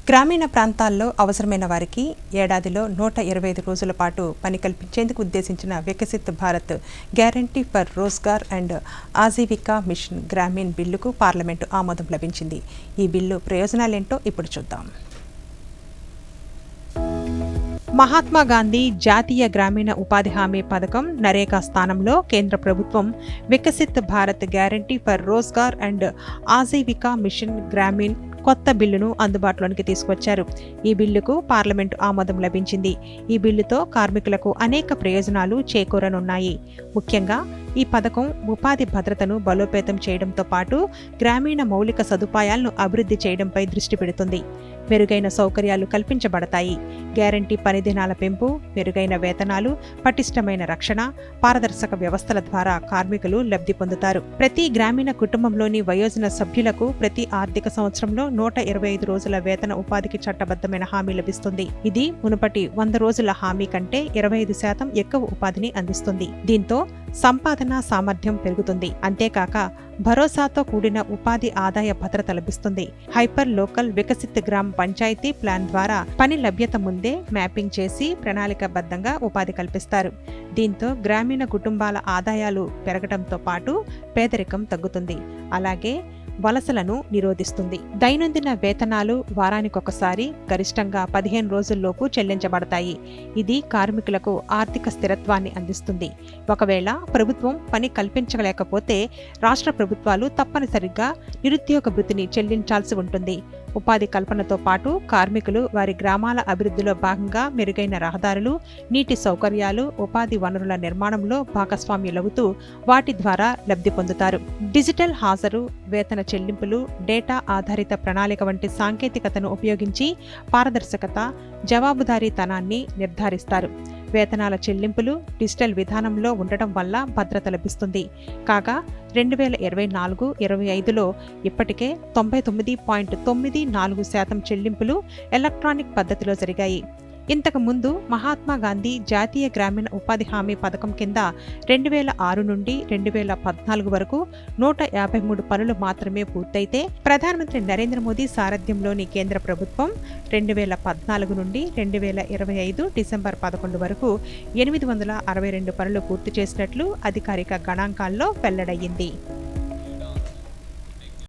గ్రామీణ ప్రాంతాల్లో అవసరమైన వారికి ఏడాదిలో 125 రోజుల పాటు పని కల్పించేందుకు ఉద్దేశించిన Viksit Bharat guarantee for Rozgar and Ajeevika mission Gramin బిల్లుకు పార్లమెంటు ఆమోదం లభించింది. ఈ బిల్లు ప్రయోజనాలేంటో ఇప్పుడు చూద్దాం. మహాత్మా గాంధీ జాతీయ గ్రామీణ ఉపాధి హామీ పథకం నరేగా స్థానంలో కేంద్ర ప్రభుత్వం Viksit Bharat guarantee for Rozgar and Ajeevika mission Gramin కొత్త బిల్లును అందుబాటులోనికి తీసుకొచ్చారు. ఈ బిల్లుకు పార్లమెంటు ఆమోదం లభించింది. ఈ బిల్లుతో కార్మికులకు అనేక ప్రయోజనాలు చేకూరనున్నాయి. ముఖ్యంగా ఈ పథకం ఉపాధి భద్రతను బలోపేతం చేయడంతో పాటు గ్రామీణ మౌలిక సదుపాయాలను అభివృద్ధి చేయడంపై దృష్టి పెడుతుంది. మెరుగైన సౌకర్యాలు కల్పించబడతాయి. గ్యారంటీ పని దినాల పెంపు, మెరుగైన వేతనాలు, పటిష్టమైన రక్షణ, పారదర్శక వ్యవస్థల ద్వారా కార్మికులు లబ్ధి పొందుతారు. ప్రతి గ్రామీణ కుటుంబంలోని వయోజన సభ్యులకు ప్రతి ఆర్థిక సంవత్సరంలో 125 రోజుల వేతన ఉపాధికి చట్టబద్ధమైన హామీ లభిస్తుంది. ఇది మునుపటి 100 రోజుల హామీ కంటే 25% ఎక్కువ ఉపాధిని అందిస్తుంది. దీంతో సంపాదన సామర్థ్యం పెరుగుతుంది. అంతేకాక భరోసాతో కూడిన ఉపాధి ఆదాయ భద్రత లభిస్తుంది. హైపర్ లోకల్ వికసిత్ గ్రామ పంచాయతీ ప్లాన్ ద్వారా పని లభ్యత ముందే మ్యాపింగ్ చేసి ప్రణాళికాబద్ధంగా ఉపాధి కల్పిస్తారు. దీంతో గ్రామీణ కుటుంబాల ఆదాయాలు పెరగడంతో పాటు పేదరికం తగ్గుతుంది. అలాగే వలసలను నిరోధిస్తుంది. దైనందిన వేతనాలు వారానికొకసారి గరిష్టంగా 15 రోజుల్లోపు చెల్లించబడతాయి. ఇది కార్మికులకు ఆర్థిక స్థిరత్వాన్ని అందిస్తుంది. ఒకవేళ ప్రభుత్వం పని కల్పించలేకపోతే రాష్ట్ర ప్రభుత్వాలు తప్పనిసరిగా నిరుద్యోగ భృతిని చెల్లించాల్సి ఉంటుంది. ఉపాధి కల్పనతో పాటు కార్మికులు వారి గ్రామాల అభివృద్ధిలో భాగంగా మెరుగైన రహదారులు, నీటి సౌకర్యాలు, ఉపాధి వనరుల నిర్మాణంలో భాగస్వామ్యులవుతూ వాటి ద్వారా లబ్ధి పొందుతారు. డిజిటల్ హాజరు, వేతన చెల్లింపులు, డేటా ఆధారిత ప్రణాళిక వంటి సాంకేతికతను ఉపయోగించి పారదర్శకత, జవాబుదారీతనాన్ని నిర్ధారిస్తారు. వేతనాల చెల్లింపులు డిజిటల్ విధానంలో ఉండటం వల్ల భద్రత లభిస్తుంది. కాగా 2024-25లో ఇప్పటికే 99.94% చెల్లింపులు ఎలక్ట్రానిక్ పద్ధతిలో జరిగాయి. ఇంతకు ముందు మహాత్మా గాంధీ జాతీయ గ్రామీణ ఉపాధి హామీ పథకం కింద 2006 నుండి 2014 వరకు 153 పనులు మాత్రమే పూర్తయితే ప్రధానమంత్రి నరేంద్ర మోదీ సారథ్యంలోని కేంద్ర ప్రభుత్వం 2014 నుండి 2025 డిసెంబర్ 11 వరకు 862 పనులు పూర్తి చేసినట్లు అధికారిక గణాంకాల్లో వెల్లడయ్యింది.